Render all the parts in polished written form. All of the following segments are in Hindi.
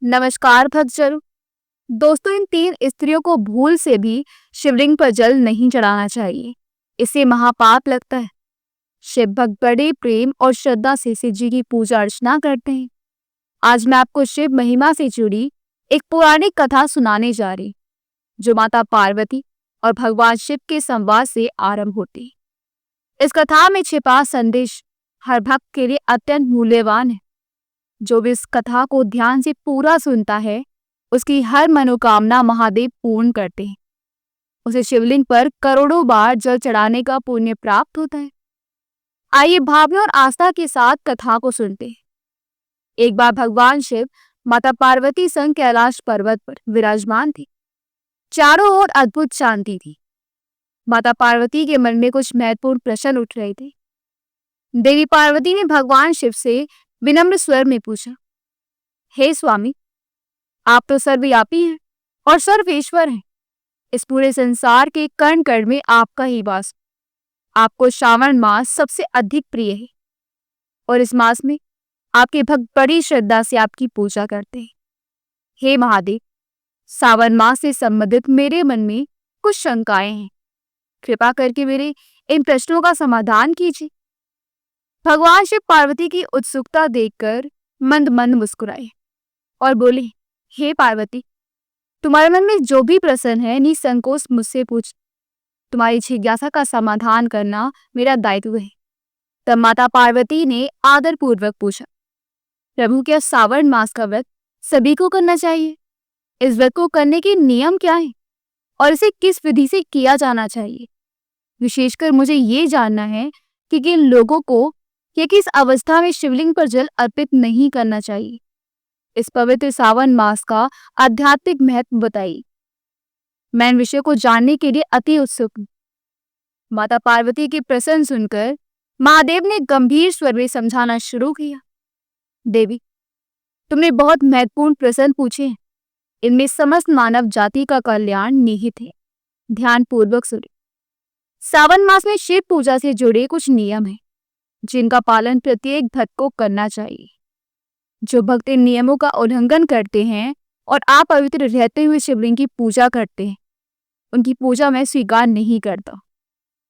नमस्कार भक्तजनों। दोस्तों, इन तीन स्त्रियों को भूल से भी शिवलिंग पर जल नहीं चढ़ाना चाहिए। इससे महापाप लगता है। शिव भक्त बड़े प्रेम और श्रद्धा से शिव जी की पूजा अर्चना करते हैं। आज मैं आपको शिव महिमा से जुड़ी एक पौराणिक कथा सुनाने जा रही, जो माता पार्वती और भगवान शिव के संवाद से आरंभ होती है। इस कथा में छिपा संदेश हर भक्त के लिए अत्यंत मूल्यवान है। जो भी इस कथा को ध्यान से पूरा सुनता है, उसकी हर मनोकामना महादेव पूर्ण करते हैं। उसे शिवलिंग पर करोड़ों बार जल चढ़ाने का पुण्य प्राप्त होता है। आइए भावना और आस्था के साथ कथा को सुनते हैं। एक बार भगवान शिव माता पार्वती संग कैलाश पर्वत पर विराजमान थे। चारों ओर अद्भुत शांति थी। माता पार्वती के मन में कुछ महत्वपूर्ण प्रश्न उठ रहे थे। देवी पार्वती ने भगवान शिव से विनम्र स्वर में पूछा, हे स्वामी, आप तो सर्वव्यापी हैं और सर्वेश्वर हैं। इस पूरे संसार के कण कण में आपका ही वास। आपको श्रावण मास सबसे अधिक प्रिय है और इस मास में आपके भक्त बड़ी श्रद्धा से आपकी पूजा करते हैं। हे महादेव, सावन मास से संबंधित मेरे मन में कुछ शंकाएं हैं। कृपा करके मेरे इन प्रश्नों का समाधान कीजिए। भगवान शिव पार्वती की उत्सुकता देखकर मंद मंद मुस्कुराए और बोले, हे पार्वती, तुम्हारे मन में जो भी प्रश्न है निसंकोच मुझसे पूछ। तुम्हारी जिज्ञासा का समाधान करना मेरा दायित्व है। तब माता पार्वती ने आदर पूर्वक पूछा, प्रभु, क्या सावन मास का व्रत सभी को करना चाहिए? इस व्रत को करने के नियम क्या है और इसे किस विधि से किया जाना चाहिए? विशेषकर मुझे ये जानना है कि किन लोगों को या किस अवस्था में शिवलिंग पर जल अर्पित नहीं करना चाहिए। इस पवित्र सावन मास का आध्यात्मिक महत्व बताइए। मैं इन विषयों को जानने के लिए अति उत्सुक हूँ। माता पार्वती के प्रश्न सुनकर महादेव ने गंभीर स्वर में समझाना शुरू किया। देवी, तुमने बहुत महत्वपूर्ण प्रश्न पूछे हैं। इनमें समस्त मानव जाति का कल्याण निहित है। ध्यान पूर्वक सुने। सावन मास में शिव पूजा से जुड़े कुछ नियम हैं, जिनका पालन प्रत्येक भक्त को करना चाहिए। जो भक्त इन नियमों का उल्लंघन करते हैं और अपवित्र रहते हुए शिवलिंग की पूजा करते हैं, उनकी पूजा मैं स्वीकार नहीं करता।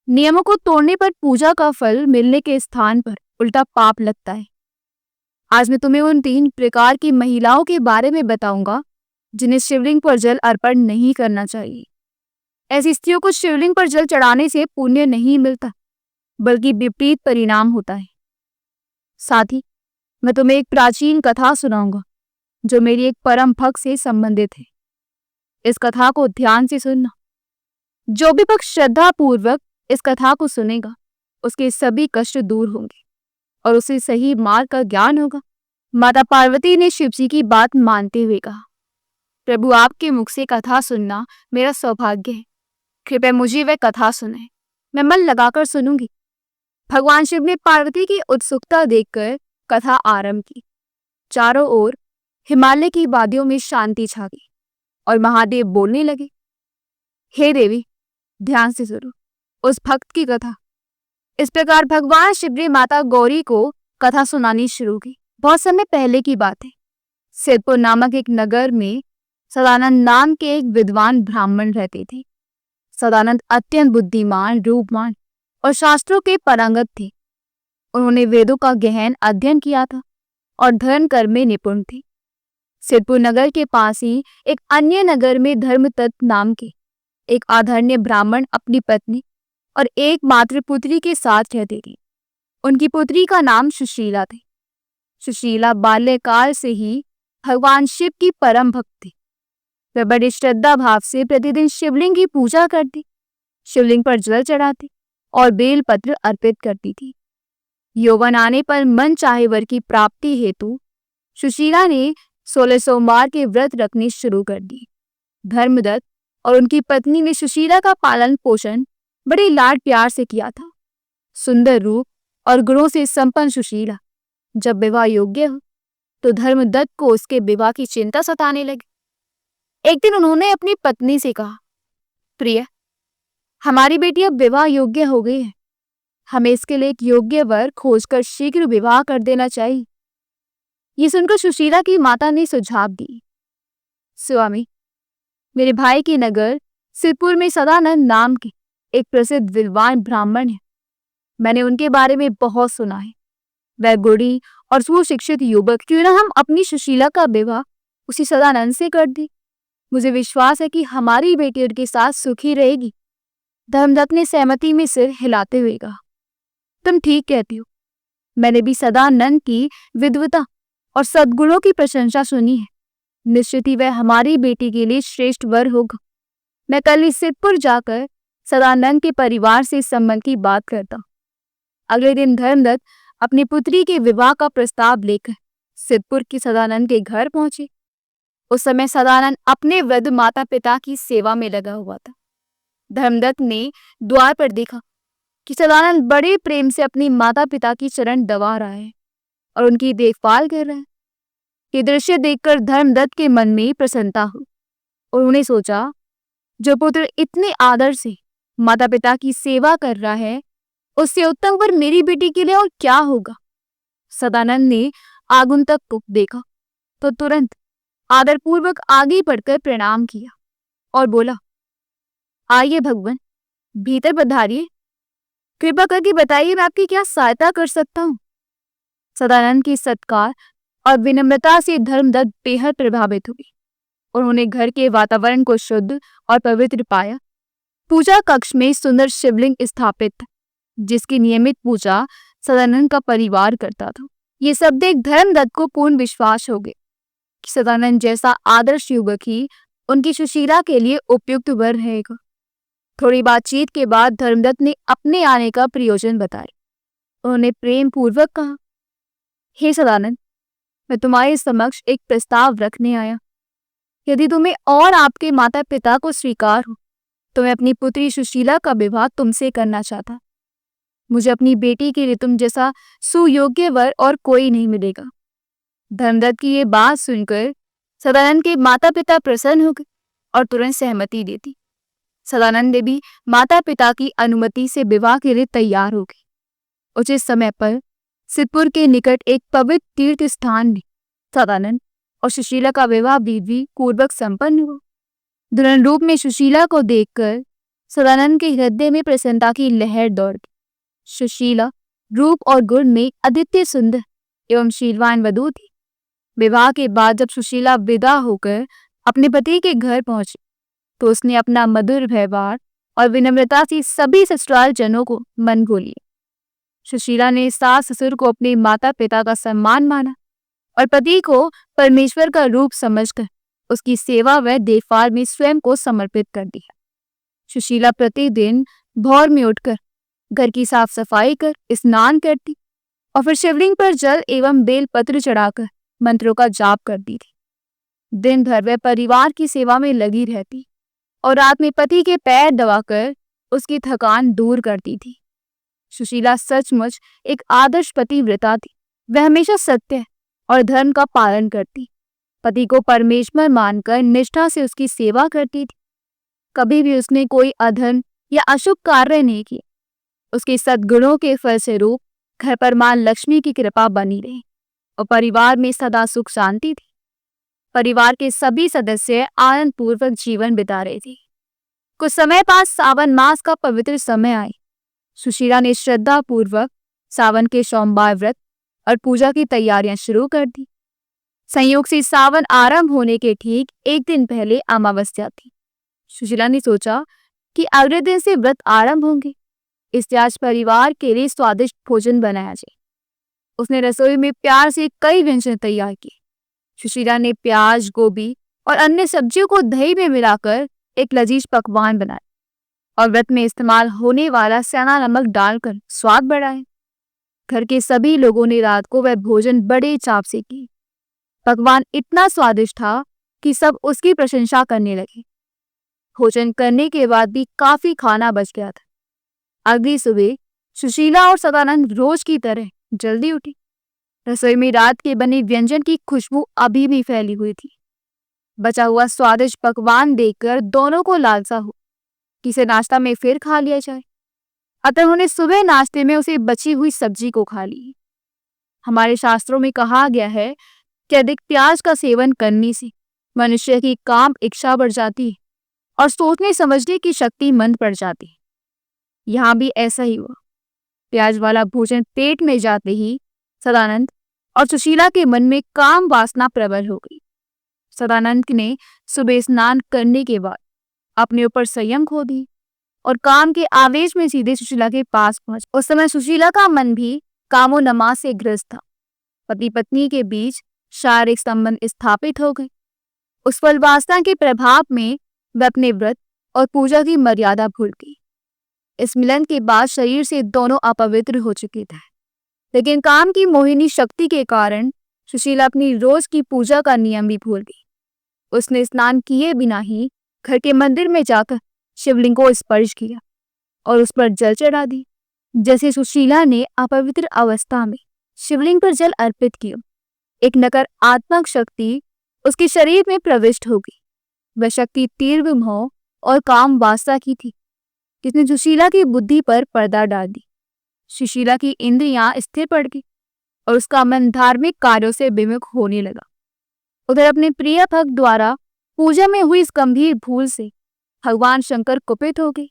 नियमों को तोड़ने पर पूजा का फल मिलने के स्थान पर उल्टा पाप लगता है। आज मैं तुम्हें उन 3 प्रकार की महिलाओं के बारे में बताऊंगा, जिन्हें शिवलिंग पर जल अर्पण नहीं करना चाहिए। ऐसी स्त्रियों को शिवलिंग पर जल चढ़ाने से पुण्य नहीं मिलता, बल्कि विपरीत परिणाम होता है। साथ ही मैं तुम्हें एक प्राचीन कथा सुनाऊंगा, जो मेरी एक परम भक्त से संबंधित है। इस कथा को ध्यान से सुनना। जो भी भक्त श्रद्धा पूर्वक इस कथा को सुनेगा, उसके सभी कष्ट दूर होंगे और उसे सही मार्ग का ज्ञान होगा। माता पार्वती ने शिव जी की बात मानते हुए कहा, प्रभु, आपके मुख से कथा सुनना मेरा सौभाग्य है। कृपया मुझे वह कथा सुनाएं। मैं मन लगाकर सुनूंगी। भगवान शिव ने पार्वती की उत्सुकता देखकर कथा आरंभ की। चारों ओर हिमालय की वादियों में शांति छा गई और महादेव बोलने लगे, हे देवी, ध्यान से सुनो उस भक्त की कथा। इस प्रकार भगवान शिव ने माता गौरी को कथा सुनानी शुरू की। बहुत समय पहले की बात है। सिद्धपुर नामक एक नगर में सदानंद नाम के एक विद्वान ब्राह्मण रहते थे। सदानंद अत्यंत बुद्धिमान, रूपवान और शास्त्रों के पारंगत थे। उन्होंने वेदों का गहन अध्ययन किया था और धर्म कर्म में निपुण थे। सिद्धपुर नगर के पास ही एक अन्य नगर में धर्मदत्त नाम के एक आदरणीय ब्राह्मण अपनी पत्नी और एकमात्र पुत्री के साथ रहते थे। उनकी पुत्री का नाम सुशीला थी। सुशीला बाल्यकाल से ही भगवान शिव की परम भक्त थी। वह बड़ी श्रद्धा भाव से प्रतिदिन शिवलिंग की पूजा करती, शिवलिंग पर जल चढ़ाती और बेलपत्र अर्पित करती थी। यौवन आने पर मन चाहे वर की प्राप्ति हेतु सुशीला ने 16 सोमवार के व्रत रखने शुरू कर दिए। धर्मदत्त और उनकी पत्नी ने सुशीला का पालन पोषण बड़े लाड प्यार से किया था। सुंदर रूप और गुणों से संपन्न सुशीला जब विवाह योग्य हो, तो धर्मदत्त को उसके विवाह की चिंता सताने लगी। एक दिन उन्होंने अपनी पत्नी से कहा, प्रिय, हमारी बेटी अब विवाह योग्य हो गई है। हमें इसके लिए एक योग्य वर खोजकर शीघ्र विवाह कर देना चाहिए। ये सुनकर सुशीला की माता ने सुझाव दी, स्वामी, मेरे भाई के नगर सिद्धपुर में सदानंद नाम के एक प्रसिद्ध विद्वान ब्राह्मण है। मैंने उनके बारे में बहुत सुना है। वह गुणी और सुशिक्षित युवक, क्यों ना हम अपनी सुशीला का विवाह उसी सदानंद से कर दी। मुझे विश्वास है कि हमारी बेटी उनके साथ सुखी रहेगी। धर्मदत्त ने सहमति में सिर हिलाते हुए कहा, तुम ठीक कहती हो। मैंने भी सदानंद की विद्वता और सद्गुणों की प्रशंसा सुनी है। निश्चित ही वह हमारी बेटी के लिए श्रेष्ठ वर होगा। मैं कल ही सिद्धपुर जाकर सदानंद के परिवार से इस संबंध की बात करता हूँ। अगले दिन धर्मदत्त अपनी पुत्री के विवाह का प्रस्ताव लेकर सिद्धपुर के सदानंद के घर पहुंचे। उस समय सदानंद अपने वृद्ध माता पिता की सेवा में लगा हुआ था। धर्मदत्त ने द्वार पर देखा कि सदानंद बड़े प्रेम से अपनी माता पिता की चरण दबा रहा है और उनकी देखभाल कर रहा है। ये दृश्य देखकर धर्मदत्त के मन में प्रसन्नता हुई और उन्हें सोचा, जो पुत्र इतने आदर से माता पिता की सेवा कर रहा है, उससे उत्तम वर मेरी बेटी के लिए और क्या होगा। सदानंद ने आगंतुक को देखा तो तुरंत आदरपूर्वक आगे बढ़कर प्रणाम किया और बोला, आइए भगवान, भीतर पधारिए। कृपा करके बताइए मैं आपकी क्या सहायता कर सकता हूँ। सदानंद के सत्कार और विनम्रता से धर्मदत्त बेहद प्रभावित हुए। उन्होंने घर के वातावरण को शुद्ध और पवित्र पाया। पूजा कक्ष में सुंदर शिवलिंग स्थापित था, जिसकी नियमित पूजा सदानंद का परिवार करता था। ये सब देख धर्मदत्त को पूर्ण विश्वास हो गया कि सदानंद जैसा आदर्श युवक ही उनकी सुशीला के लिए उपयुक्त वर रहेगा। थोड़ी बातचीत के बाद धर्मदत्त ने अपने आने का प्रयोजन बताया। उन्होंने प्रेम पूर्वक कहा, हे सदानंद, मैं तुम्हारे समक्ष एक प्रस्ताव रखने आया। यदि तुम्हें और आपके माता पिता को स्वीकार हो तो मैं अपनी पुत्री सुशीला का विवाह तुमसे करना चाहता। मुझे अपनी बेटी के लिए तुम जैसा सुयोग्य वर और कोई नहीं मिलेगा। धर्मदत्त की ये बात सुनकर सदानंद के माता पिता प्रसन्न हो गए और तुरंत सहमति दे दी। सदानंद ने भी माता पिता की अनुमति से विवाह के लिए तैयार हो गए। उचित समय पर सिद्धपुर के निकट एक पवित्र तीर्थ स्थान में सदानंद और सुशीला का विवाह विधि पूर्वक संपन्न हुआ। दुल्हन रूप में सुशीला को देखकर सदानंद के हृदय में प्रसन्नता की लहर दौड़ गई। सुशीला रूप और गुण में अद्वितीय सुंदर एवं शीलवान वधू थी। विवाह के बाद जब सुशीला विदा होकर अपने पति के घर पहुंची तो उसने अपना मधुर व्यवहार और विनम्रता से सभी ससुराल जनों को मन भो लिया। सुशीला ने सास ससुर को अपने माता पिता का सम्मान माना और पति को परमेश्वर का रूप समझकर उसकी सेवा व देखभाल में स्वयं को समर्पित कर दिया। सुशीला प्रतिदिन भोर में उठकर घर की साफ सफाई कर स्नान करती और फिर शिवलिंग पर जल एवं बेल पत्र चढ़ाकर मंत्रों का जाप करती थी। दिन भर वह परिवार की सेवा में लगी रहती और रात में पति के पैर दबाकर उसकी थकान दूर करती थी। सुशीला सचमुच एक आदर्श पतिव्रता थी। वह हमेशा सत्य और धर्म का पालन करती, पति को परमेश्वर मानकर निष्ठा से उसकी सेवा करती थी। कभी भी उसने कोई अधर्म या अशुभ कार्य नहीं किया। उसके सद्गुणों के फलस्वरूप घर पर मां लक्ष्मी की कृपा बनी रही और परिवार में सदा सुख शांति थी। परिवार के सभी सदस्य आनंद पूर्वक जीवन बिता रहे थे। कुछ समय बाद सावन मास का पवित्र समय आया। सुशीला ने श्रद्धा पूर्वक सावन के सोमवार व्रत और पूजा की तैयारियां शुरू कर दी। संयोग से सावन आरंभ होने के ठीक एक दिन पहले अमावस्या थी। सुशीला ने सोचा कि अगले दिन से व्रत आरंभ होंगे, इसलिए आज परिवार के लिए स्वादिष्ट भोजन बनाया जाए। उसने रसोई में प्यार से कई व्यंजन तैयार किए। सुशीला ने प्याज, गोभी और अन्य सब्जियों को दही में मिलाकर एक लजीज पकवान बनाया और व्रत में इस्तेमाल होने वाला सना नमक डालकर स्वाद बढ़ाया। घर के सभी लोगों ने रात को वह भोजन बड़े चाव से किया। पकवान इतना स्वादिष्ट था कि सब उसकी प्रशंसा करने लगे। भोजन करने के बाद भी काफी खाना बच गया था। अगली सुबह सुशीला और सदानंद रोज की तरह जल्दी उठी। रसोई में रात के बने व्यंजन की खुशबू अभी भी फैली हुई थी। बचा हुआ स्वादिष्ट पकवान देखकर दोनों को लालसा हो कि इसे नाश्ता में फिर खा लिया जाए। अतः उन्होंने सुबह नाश्ते में उसे बची हुई सब्जी को खा ली। हमारे शास्त्रों में कहा गया है कि अधिक प्याज का सेवन करने से मनुष्य की काम इच्छा बढ़ जाती है और सोचने समझने की शक्ति मंद पड़ जाती है। यहाँ भी ऐसा ही हुआ। प्याज वाला भोजन पेट में जाते ही सदानंद और सुशीला के मन में काम वासना प्रबल हो गई। सदानंद ने सुबह स्नान करने के बाद अपने ऊपर संयम खो दी और काम के आवेश में सीधे सुशीला के पास पहुंच। उस समय सुशीला का मन भी कामो नमाज से ग्रस्त था। पति पत्नी के बीच शारीरिक संबंध स्थापित हो गए। उस फल वासना के प्रभाव में वह अपने व्रत और पूजा की मर्यादा भूल गई। इस मिलन के बाद शरीर से दोनों अपवित्र हो चुके थे, लेकिन काम की मोहिनी शक्ति के कारण सुशीला अपनी रोज की पूजा का नियम भी भूल गई। उसने स्नान किए बिना ही घर के मंदिर में जाकर शिवलिंग को स्पर्श किया और उस पर जल चढ़ा दी। जैसे सुशीला ने अपवित्र अवस्था में शिवलिंग पर जल अर्पित किया, एक नकारात्मक शक्ति उसके शरीर में प्रविष्ट हो गई। वह शक्ति तीव्र मोह और काम वासना की थी, जिसने सुशीला की बुद्धि पर पर्दा डाल दी। सुशीला की इंद्रियां स्थिर पड़ गई और उसका मन धार्मिक कार्यों से विमुख होने लगा। उधर अपने प्रिय भक्त द्वारा पूजा में हुई इस गंभीर भूल से भगवान शंकर कुपित हो गए।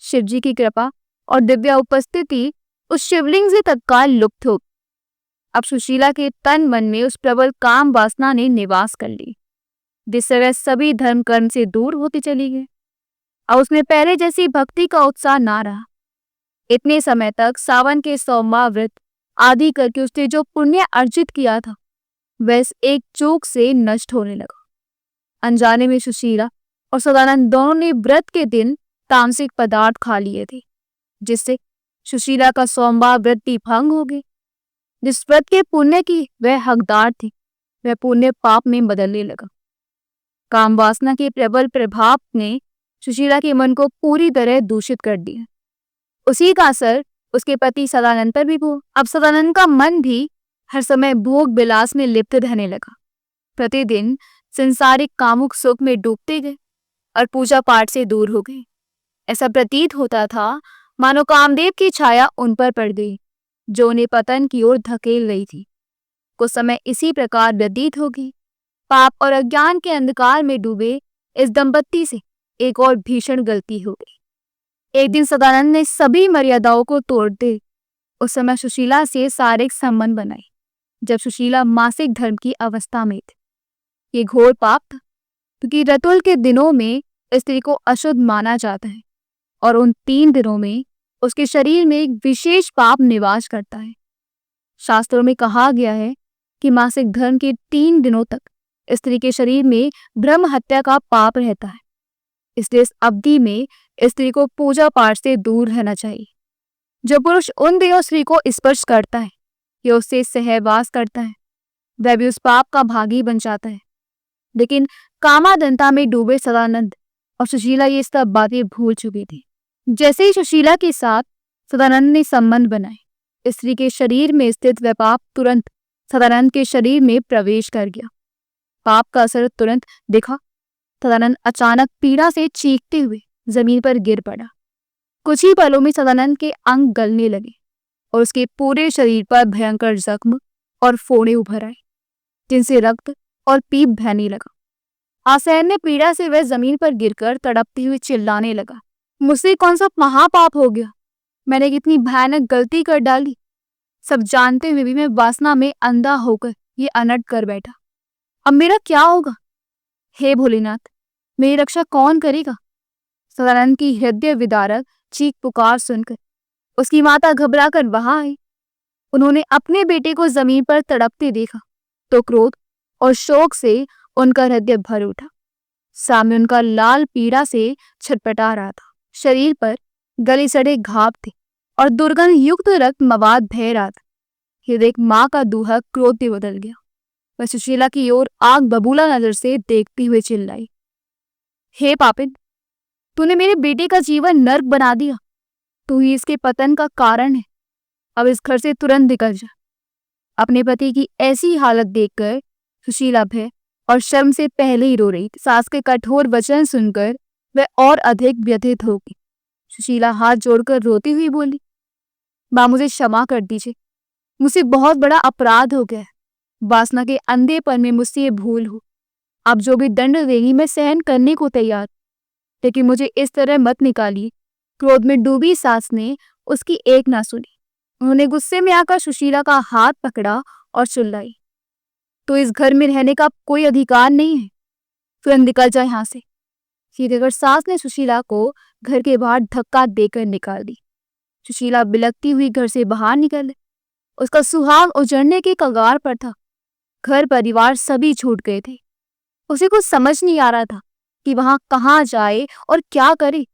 शिव जी की कृपा और दिव्य उपस्थिति उस शिवलिंग से तत्काल लुप्त हो गई। अब सुशीला के तन मन में उस प्रबल काम वासना ने निवास कर ली, जिससे वह सभी धर्म कर्म से दूर होती चली गई और उसमें पहले जैसी भक्ति का उत्साह ना रहा। इतने समय तक सावन के सोमवार व्रत आदि करके उसने जो पुण्य अर्जित किया था वह इस एक चूक से नष्ट होने लगा। अनजाने में सुशीला और सदानंद दोनों ने व्रत के दिन तामसिक पदार्थ खा लिए थे, जिससे सुशीला का सोमवार व्रत भी भंग हो गई। जिस व्रत के पुण्य की वह हकदार थी, वह पुण्य पाप में बदलने लगा। काम वासना के प्रबल प्रभाव ने सुशीला के मन को पूरी तरह दूषित कर दिया। उसी का असर उसके पति सदानंद पर भी हुआ। अब सदानंद का मन भी हर समय भोग विलास में लिप्त रहने लगा। प्रतिदिन संसारिक कामुक सुख में डूबते गए और पूजा पाठ से दूर हो गए। ऐसा प्रतीत होता था मानो कामदेव की छाया उन पर पड़ गई, जो उन्हें पतन की ओर धकेल रही थी। कुछ समय इसी प्रकार व्यतीत होगी। पाप और अज्ञान के अंधकार में डूबे इस दंपत्ति से एक और भीषण गलती हो गई। एक दिन सदानंद ने सभी मर्यादाओं को तोड़ते उस समय सुशीला से शारीरिक संबंध बनाए, जब सुशीला मासिक धर्म की अवस्था में थी। ये घोर पाप था, क्योंकि रतुल के दिनों में स्त्री को अशुद्ध माना जाता है और उन 3 दिनों में उसके शरीर में एक विशेष पाप निवास करता है। शास्त्रों में कहा गया है कि मासिक धर्म के 3 दिनों तक स्त्री के शरीर में ब्रह्म हत्या का पाप रहता है। इसलिए इस अवधि में स्त्री को पूजा पाठ से दूर रहना चाहिए। जो पुरुष उन दिनों स्त्री को स्पर्श करता है या उससे सहवास करता है, वह भी उस पाप का भागी बन जाता है। लेकिन कामादंता में डूबे सदानंद और सुशीला ये सब बातें भूल चुकी थी। जैसे ही सुशीला के साथ सदानंद ने संबंध बनाए, स्त्री के शरीर में स्थित वह पाप तुरंत सदानंद के शरीर में प्रवेश कर गया। पाप का असर तुरंत दिखा। सदानंद अचानक पीड़ा से चीखते हुए जमीन पर गिर पड़ा। कुछ ही पलों में सदानंद के अंग गलने लगे और उसके पूरे शरीर पर भयंकर जख्म और फोड़े उभर आए, जिनसे रक्त और पीप बहने लगा। असहनीय पीड़ा से वह जमीन पर गिरकर तड़पते हुए चिल्लाने लगा, मुझसे कौन सा महापाप हो गया? मैंने कितनी भयानक गलती कर डाली। सब जानते हुए भी मैं वासना में अंधा होकर ये अनर्थ कर बैठा। अब मेरा क्या होगा? हे भोलेनाथ, मेरी रक्षा कौन करेगा? सदानंद की हृदय विदारक चीख पुकार सुनकर उसकी माता घबराकर वहां आई। उन्होंने अपने बेटे को जमीन पर तड़पते देखा तो क्रोध और शोक से उनका हृदय भर उठा। सामने उनका लाल पीड़ा से छटपटा रहा था। शरीर पर गले सड़े घाव थे और दुर्गंध युक्त रक्त मवाद बह रहा था। ये देख माँ का दूहा क्रोध में बदल गया। वह सुशीला की ओर आग बबूला नजर से देखती हुए चिल्लाई, हे पापिन, तूने मेरे बेटे का जीवन नर्क बना दिया। तू ही इसके पतन का कारण है। अब इस घर से तुरंत निकल जा। अपने पति की ऐसी हालत देखकर सुशीला भय और शर्म से पहले ही रो रही थी। सास के कठोर वचन सुनकर वह और अधिक व्यथित हो गई। सुशीला हाथ जोड़कर रोती हुई बोली, माँ मुझे क्षमा कर दीजिए, मुझसे बहुत बड़ा अपराध हो गया है। वासना के अंधेपन में मुझसे ये भूल हो। आप जो भी दंड देंगी मैं सहन करने को तैयार, लेकिन मुझे इस तरह मत निकालिए। क्रोध में डूबी सास ने उसकी एक ना सुनी। उन्होंने गुस्से में आकर सुशीला का हाथ पकड़ा और चिल्लाई, तो इस घर में रहने का कोई अधिकार नहीं है, तुरंत निकल जाए यहाँ से। सीधे कर सास ने सुशीला को घर के बाहर धक्का देकर निकाल दी। सुशीला बिलखती हुई घर से बाहर निकल। उसका सुहाग उजड़ने के कगार पर था। घर परिवार सभी छूट गए थे। उसे कुछ समझ नहीं आ रहा था कि वहां कहाँ जाए और क्या करे।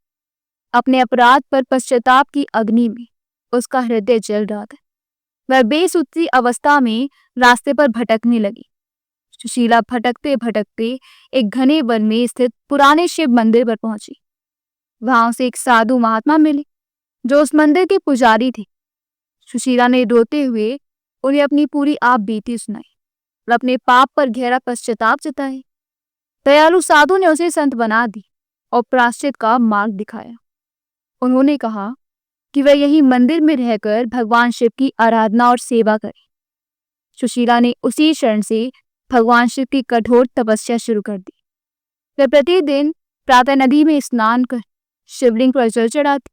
अपने अपराध पर पश्चाताप की अग्नि में उसका हृदय जल रहा था। वह बेसुधी अवस्था में रास्ते पर भटकने लगी। सुशीला भटकते भटकते एक घने वन में स्थित पुराने शिव मंदिर पर पहुंची। वहां उसे एक साधु महात्मा मिले जो उस मंदिर के पुजारी थे। सुशीला ने रोते हुए उन्हें अपनी पूरी आप बीती सुनाई और अपने पाप पर गहरा पश्चाताप जताए। दयालु साधु ने उसे संत बना दी और प्रायश्चित का मार्ग दिखाया। उन्होंने कहा कि वह यही मंदिर में रहकर भगवान शिव की आराधना और सेवा करे। सुशीला ने उसी क्षण से भगवान शिव की कठोर तपस्या शुरू कर दी। वह प्रतिदिन प्रातः नदी में स्नान कर शिवलिंग पर जल चढ़ाती,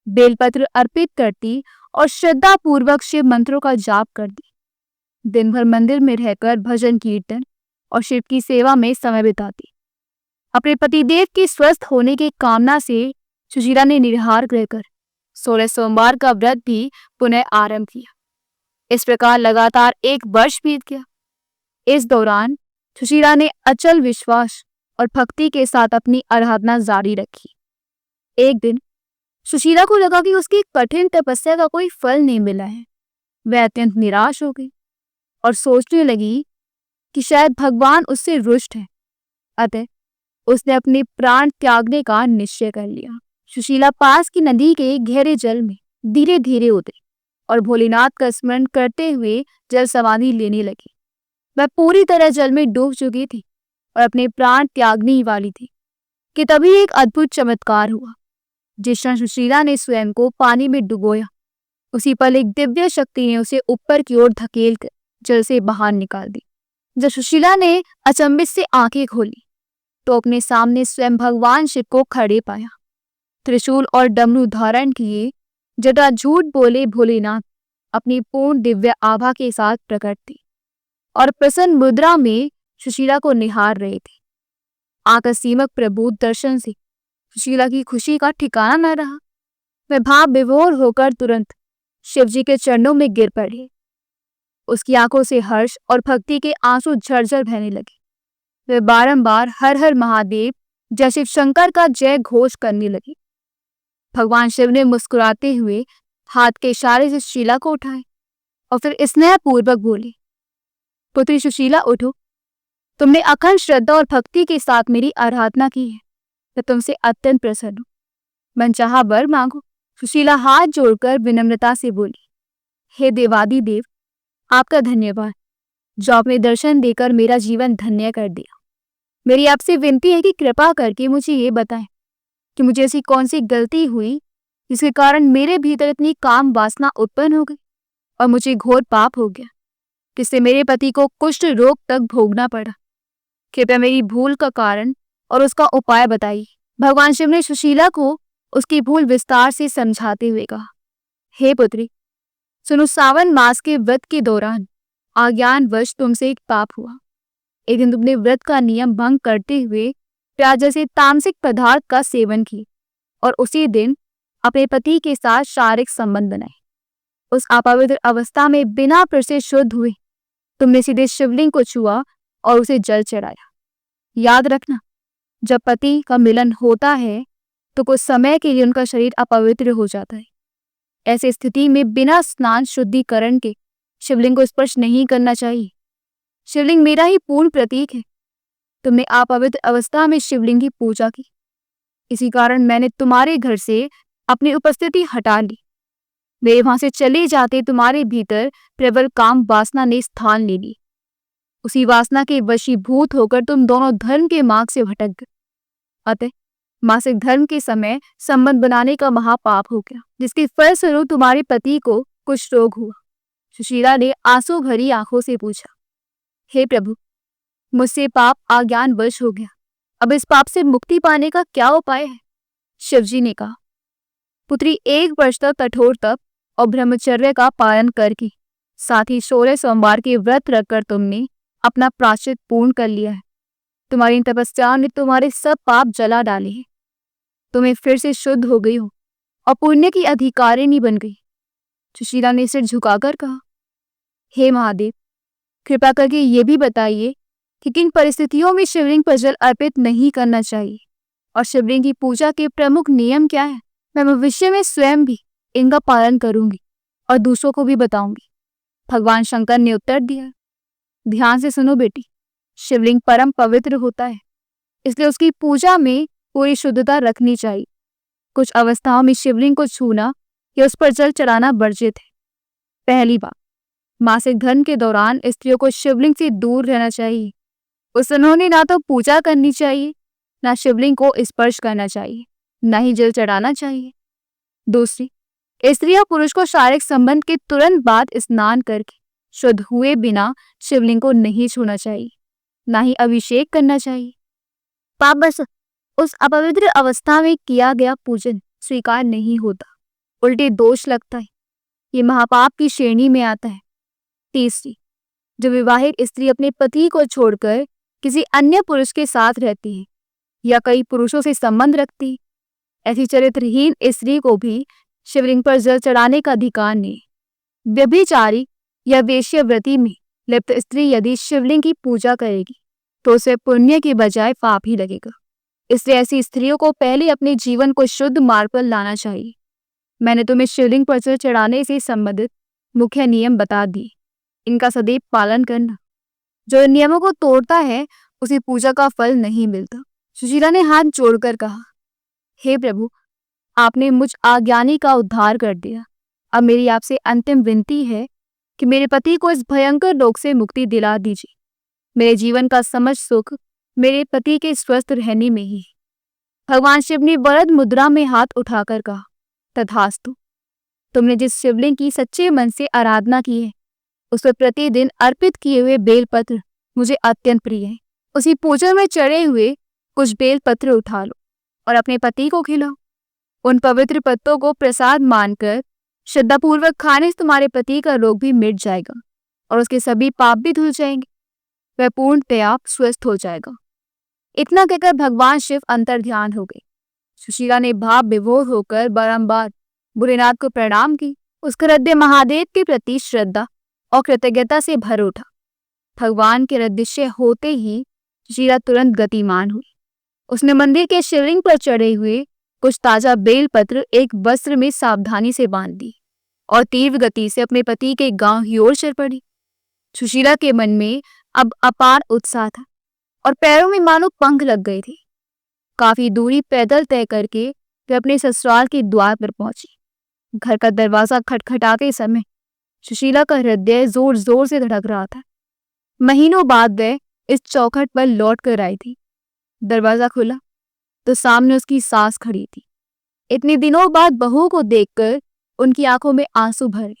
बेलपत्र अर्पित करती और श्रद्धा पूर्वक शिव मंत्रों का जाप करती। दिन भर मंदिर में रहकर भजन कीर्तन और शिव की सेवा में समय बिताती। अपने पतिदेव के स्वस्थ होने की कामना से सुशीला ने निराहार रहकर 16 सोमवार का व्रत भी पुनः आरंभ किया। इस प्रकार लगातार 1 वर्ष बीत गया। इस दौरान सुशीला ने अचल विश्वास और भक्ति के साथ अपनी आराधना जारी रखी। एक दिन सुशीला को लगा कि उसकी कठिन तपस्या का कोई फल नहीं मिला है। वह अत्यंत निराश हो गई और सोचने लगी कि शायद भगवान उससे रुष्ट है। अतः उसने अपने प्राण त्यागने का निश्चय कर लिया। सुशीला पास की नदी के गहरे जल में धीरे धीरे उतरी और भोलेनाथ का स्मरण करते हुए जल समाधि लेने लगी। वह पूरी तरह जल में डूब चुकी थी और अपने प्राण त्यागने ही वाली थी कि तभी एक अद्भुत चमत्कार हुआ। जिस क्षण सुशीला ने स्वयं को पानी में डुबोया, उसी पल एक दिव्य शक्ति ने उसे ऊपर की ओर धकेल कर जल से बाहर निकाल दी। जब सुशीला ने अचंभित से आंखें खोली तो अपने सामने स्वयं भगवान शिव को खड़े पाया। त्रिशूल और डमरू धारण किए जटा झूठ बोले भोलेनाथ अपनी पूर्ण दिव्य आभा के साथ प्रकट थी और प्रसन्न मुद्रा में सुशीला को निहार रहे थे। आकस्मिक प्रबुद्ध दर्शन से सुशीला की खुशी का ठिकाना न रहा। वह भाव विभोर होकर तुरंत शिवजी के चरणों में गिर पड़ी। उसकी आंखों से हर्ष और भक्ति के आंसू झरझर बहने लगे। वह बारंबार हर हर महादेव जय शिव शंकर का जय घोष करने लगी। भगवान शिव ने मुस्कुराते हुए हाथ के इशारे से सुशीला को उठाए और फिर स्नेह पूर्वक बोले, पुत्री सुशीला उठो, तुमने अखंड श्रद्धा और भक्ति के साथ मेरी आराधना की है, मैं तुमसे अत्यंत प्रसन्न हूँ। मनचाहा वर मांगो। सुशीला हाथ जोड़कर विनम्रता से बोली, हे देवादिदेव, आपका धन्यवाद जो आपने दर्शन देकर मेरा जीवन धन्य कर दिया। मेरी आपसे विनती है कि कृपा करके मुझे ये बताएं कि मुझे ऐसी कौन सी गलती हुई जिसके कारण मेरे भीतर इतनी काम वासना उत्पन्न हो गई और मुझे घोर पाप हो गया, जिससे मेरे पति को कुष्ठ रोग तक भोगना पड़ा। कृपया मेरी भूल का कारण और उसका उपाय बताइए। भगवान शिव ने सुशीला को उसकी भूल विस्तार से समझाते हुए कहा, हे पुत्री, सुनो, सावन मास के व्रत के दौरान अज्ञानवश तुमसे एक पाप हुआ। एक दिन तुमने व्रत का नियम भंग करते हुए प्याज जैसे तामसिक पदार्थ का सेवन किया और उसी दिन अपने पति के साथ शारीरिक संबंध बनाए। उस अपवित्र अवस्था में बिना फिर से शुद्ध हुए तुमने सीधे शिवलिंग को छुआ और उसे जल चढ़ाया। याद रखना, जब पति का मिलन होता है तो कुछ समय के लिए उनका शरीर अपवित्र हो जाता है। ऐसी स्थिति में बिना स्नान शुद्धिकरण के शिवलिंग को स्पर्श नहीं करना चाहिए। शिवलिंग मेरा ही पूर्ण प्रतीक है। तुमने अपवित्र अवस्था में शिवलिंग की पूजा की, इसी कारण मैंने तुम्हारे घर से अपनी उपस्थिति हटा ली। मेरे वहां से चले जाते तुम्हारे भीतर प्रबल काम वासना ने स्थान ले ली। उसी वासना के वशीभूत होकर तुम दोनों धर्म के मार्ग से भटक गए। अतः मासिक धर्म के समय संबंध बनाने का महापाप हो गया, जिसके फलस्वरूप तुम्हारे पति को कुछ रोग हुआ। सुशीला ने आंसू भरी आंखों से पूछा, हे प्रभु, मुझसे पाप अज्ञानवश हो गया, अब इस पाप से मुक्ति पाने का क्या उपाय है? शिवजी ने कहा, पुत्री, 1 वर्ष तक कठोर तप और ब्रह्मचर्य का पालन करके, साथ ही 16 सोमवार के व्रत रखकर तुमने अपना प्रायश्चित पूर्ण कर लिया है। तुम्हारी इन तपस्या ने तुम्हारे सब पाप जला डाले हैं। तुम्हें फिर से शुद्ध हो गई हो और पुण्य की अधिकारिणी बन गई। सुशीला ने सिर झुकाकर कहा, हे महादेव, कृपा करके ये भी बताइए कि किन परिस्थितियों में शिवलिंग पर जल अर्पित नहीं करना चाहिए और शिवलिंग की पूजा के प्रमुख नियम क्या है। मैं भविष्य में स्वयं भी इनका पालन करूंगी और दूसरों को भी बताऊंगी। भगवान शंकर ने उत्तर दिया, ध्यान से सुनो बेटी, शिवलिंग परम पवित्र होता है, इसलिए उसकी पूजा में पूरी शुद्धता रखनी चाहिए। कुछ अवस्थाओं में शिवलिंग को छूना या उस पर जल चढ़ाना वर्जित है। पहली बात, मासिक धर्म के दौरान स्त्रियों को शिवलिंग से दूर रहना चाहिए। उस उन्होंने ना तो पूजा करनी चाहिए, ना शिवलिंग को स्पर्श करना चाहिए, ना ही जल चढ़ाना चाहिए। दूसरी, स्त्री या पुरुष को शारीरिक संबंध के तुरंत बाद स्नान करके शुद्ध हुए बिना शिवलिंग को नहीं छूना चाहिए, ना ही अभिषेक करना चाहिए। पाप बस उस अपवित्र अवस्था में किया गया पूजन स्वीकार नहीं होता, उल्टे दोष लगता है। ये महापाप की श्रेणी में आता है। तीसरी, जो विवाहित स्त्री अपने पति को छोड़कर किसी अन्य पुरुष के साथ रहती है या कई पुरुषों से संबंध रखती है, ऐसी चरित्रहीन स्त्री को भी शिवलिंग पर जल चढ़ाने का अधिकार नहीं। व्यभिचारी या वेश्यावृत्ति में लिप्त स्त्री यदि शिवलिंग की पूजा करेगी तो उसे पुण्य के बजाय पाप ही लगेगा। इसलिए ऐसी स्त्रियों को पहले अपने जीवन को शुद्ध मार्ग पर लाना चाहिए। मैंने तुम्हें शिवलिंग पर जल चढ़ाने से संबंधित मुख्य नियम बता दिए, इनका सदैव पालन करना। जो इन नियमों को तोड़ता है उसे पूजा का फल नहीं मिलता। सुशीला ने हाथ जोड़कर कहा, हे प्रभु, आपने मुझ अज्ञानी का उद्धार कर दिया। अब मेरी आपसे अंतिम विनती है कि मेरे पति को इस भयंकर रोग से मुक्ति दिला दीजिए। मेरे जीवन का समझ सुख मेरे पति के स्वस्थ रहने में ही है। भगवान शिव ने वरद मुद्रा में हाथ उठाकर कहा, तथास्तु। तुमने जिस शिवलिंग की सच्चे मन से आराधना की है उस पर प्रतिदिन अर्पित किए हुए बेलपत्र मुझे अत्यंत प्रिय है। उसी पूजा में चढ़े हुए कुछ बेलपत्र उठा लो और अपने पति को खिलाओ। उन पवित्र पत्तों को प्रसाद मानकर श्रद्धापूर्वक खाने से तुम्हारे पति का रोग भी मिट जाएगा और उसके सभी पाप भी धुल जाएंगे। वह पूर्णतया स्वस्थ हो जाएगा। इतना कहकर भगवान शिव अंतर्ध्यान हो गए। सुशीला ने भाव विभोर होकर बारंबार भोलेनाथ को प्रणाम की। उसका हृदय महादेव के प्रति श्रद्धा और कृतज्ञता से भर उठा। भगवान के हृदय होते ही सुशीला तुरंत गतिमान हुई। उसने मंदिर के शिवलिंग पर चढ़े हुए कुछ ताजा बेलपत्र एक वस्त्र में सावधानी से बांध दी और तीव्र गति से अपने पति के गांव की ओर चल पड़ी। सुशीला के मन में अब अपार उत्साह था और पैरों में मानो पंख लग गए थे। काफी दूरी पैदल तय करके वे अपने ससुराल के द्वार पर पहुंची। घर का दरवाजा खटखटाते समय सुशीला का हृदय जोर जोर से धड़क रहा था। महीनों बाद वह इस चौखट पर लौट कर आई थी। दरवाजा खुला तो सामने उसकी सास खड़ी थी। इतने दिनों बाद बहू को देखकर उनकी आंखों में आंसू भर गए।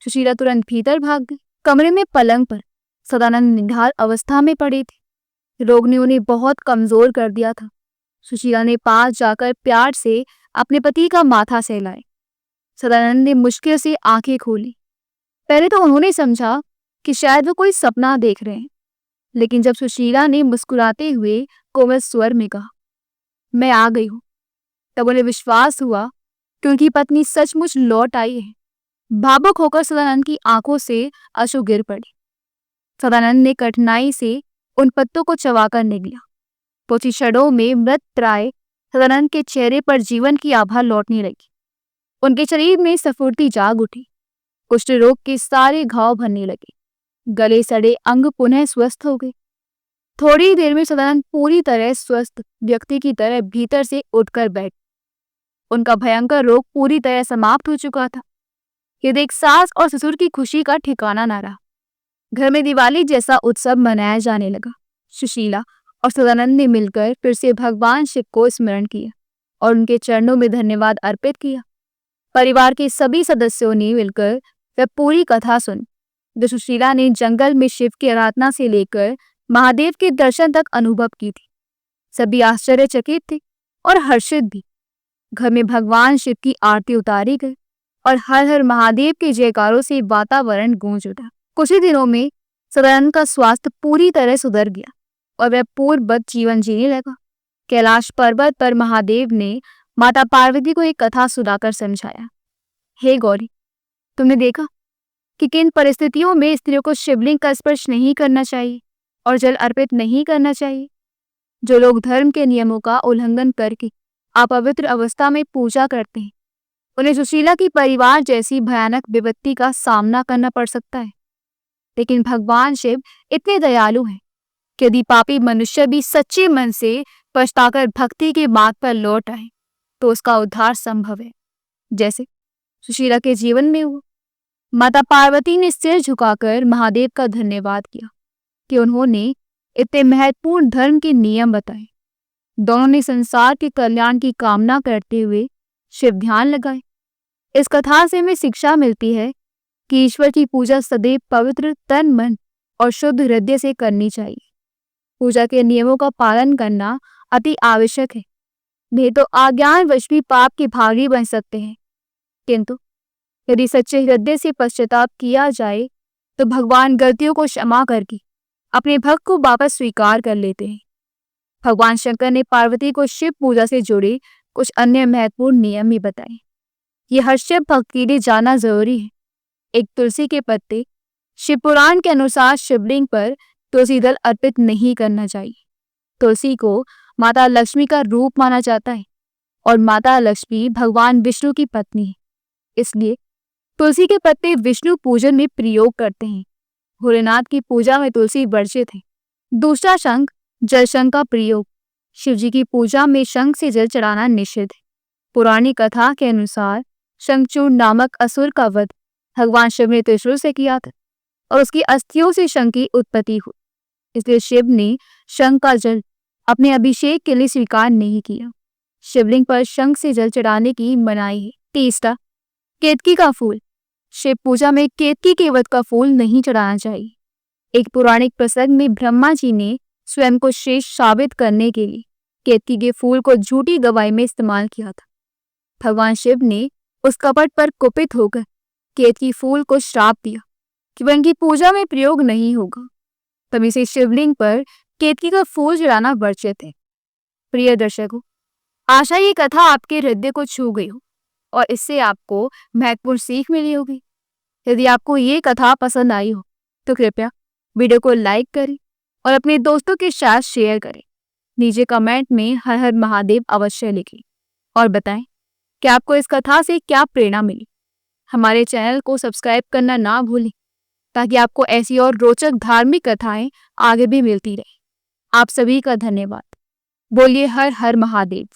सुशीला तुरंत भीतर भाग गई। कमरे में पलंग पर सदानंद निढाल अवस्था में पड़े थे। रोग ने उन्हें बहुत कमजोर कर दिया था। सुशीला ने पास जाकर प्यार से अपने पति का माथा सहलाया। सदानंद ने मुश्किल से आंखें खोली। पहले तो उन्होंने समझा कि शायद वो कोई सपना देख रहे हैं, लेकिन जब सुशीला ने मुस्कुराते हुए कोमल स्वर में कहा, मैं आ गई हूं, तब उन्हें विश्वास हुआ कि उनकी पत्नी सचमुच लौट आई है। भावुक होकर सदानंद की आंखों से आंसू गिर पड़े। सदानंद ने कठिनाई से उन पत्तों को चबाकर निगला। कुछ ही क्षणों में मृत प्राय सदानंद के चेहरे पर जीवन की आभा लौटने लगी। उनके शरीर में स्फूर्ति जाग उठी। कुष्ठ रोग के सारे घाव भरने लगे। गले सड़े अंग पुनः स्वस्थ हो गए। थोड़ी देर में सदानंद पूरी तरह स्वस्थ व्यक्ति की तरह भीतर से उठकर बैठ। उनका भयंकर रोग पूरी तरह समाप्त हो चुका था। ये देख सास और ससुर की खुशी का ठिकाना न रहा। घर में दिवाली जैसा उत्सव मनाया जाने लगा। सुशीला और सदानंद ने मिलकर फिर से भगवान शिव को स्मरण किया और उनके चरणों में धन्यवाद अर्पित किया। परिवार के सभी सदस्यों ने मिलकर वह पूरी कथा सुनी। जो सुशीला ने जंगल में शिव की आराधना से लेकर महादेव के दर्शन तक अनुभव की थी। सभी आश्चर्यचकित थे और हर्षित भी। घर में भगवान शिव की आरती उतारी गई और हर हर महादेव के जयकारों से वातावरण गूंज उठा। कुछ ही दिनों में सदानंद का स्वास्थ्य पूरी तरह सुधर गया और वह पूर्ववत जीवन जीने लगा। कैलाश पर्वत पर महादेव ने माता पार्वती को एक कथा सुनाकर समझाया, हे गौरी, तुमने देखा कि किन परिस्थितियों में स्त्रियों को शिवलिंग का स्पर्श नहीं करना चाहिए और जल अर्पित नहीं करना चाहिए। जो लोग धर्म के नियमों का उल्लंघन करके अपवित्र अवस्था में पूजा करते हैं, उन्हें सुशीला की परिवार जैसी भयानक विपत्ति का सामना करना पड़ सकता है। लेकिन भगवान शिव इतने दयालु हैं कि यदि पापी मनुष्य भी सच्चे मन से पछताकर भक्ति के मार्ग पर लौट आए तो उसका उद्धार संभव है, जैसे सुशीला के जीवन में हुआ। माता पार्वती ने सिर झुकाकर महादेव का धन्यवाद किया कि उन्होंने इतने महत्वपूर्ण धर्म के नियम बताए। दोनों ने संसार के कल्याण की कामना करते हुए शिव ध्यान लगाए। इस कथा से हमें शिक्षा मिलती है कि ईश्वर की पूजा सदैव पवित्र तन, मन और शुद्ध हृदय से करनी चाहिए। पूजा के नियमों का पालन करना अति आवश्यक है, नहीं तो अज्ञानवश भी पाप के भागी बन सकते हैं। किंतु यदि सच्चे हृदय से पश्चाताप किया जाए तो भगवान गलतियों को क्षमा करके अपने भक्त को वापस स्वीकार कर लेते हैं। भगवान शंकर ने पार्वती को शिव पूजा से जुड़े कुछ अन्य महत्वपूर्ण नियम भी बताए। ये हर शिव भक्त के लिए जानना जरूरी है। एक, तुलसी के पत्ते। शिव पुराण के अनुसार शिवलिंग पर तुलसी दल अर्पित नहीं करना चाहिए। तुलसी को माता लक्ष्मी का रूप माना जाता है और माता लक्ष्मी भगवान विष्णु की पत्नी है, इसलिए तुलसी के पत्ते विष्णु पूजन में प्रयोग करते हैं। भोलेनाथ की पूजा में तुलसी वर्जित है। दूसरा, शंख, जल शंख का प्रयोग। शिवजी की पूजा में शंख से जल चढ़ाना निषिद्ध है। पौराणिक कथा के अनुसार शंखचूड़ नामक असुर का वध भगवान शिव ने त्रिशूल से किया था और उसकी अस्थियों से शंख की उत्पत्ति हुई, इसलिए शिव ने शंख का जल अपने अभिषेक के लिए स्वीकार नहीं किया। शिवलिंग पर शंख से जल चढ़ाने की मनाही है। तीसरा, केतकी का फूल। शिव पूजा में केतकी के वट का फूल नहीं चढ़ाना चाहिए। एक पौराणिक प्रसंग में ब्रह्मा जी ने स्वयं को श्रेष्ठ साबित करने के लिए केतकी के फूल को झूठी गवाही में इस्तेमाल किया था। भगवान शिव ने उस कपट पर कुपित होकर केतकी फूल को श्राप दिया कि वह उनकी पूजा में प्रयोग नहीं होगा। तभी से शिवलिंग पर केतकी का फूल चढ़ाना वर्जित है। प्रिय दर्शकों, आशा ये कथा आपके हृदय को छू गई हो और इससे आपको महत्वपूर्ण सीख मिली होगी। यदि आपको ये कथा पसंद आई हो तो कृपया वीडियो को लाइक करें और अपने दोस्तों के साथ शेयर करें। नीचे कमेंट में हर हर महादेव अवश्य लिखें और बताएं कि आपको इस कथा से क्या प्रेरणा मिली। हमारे चैनल को सब्सक्राइब करना ना भूलें ताकि आपको ऐसी और रोचक धार्मिक कथाएं आगे भी मिलती रहे। आप सभी का धन्यवाद। बोलिए हर हर महादेव।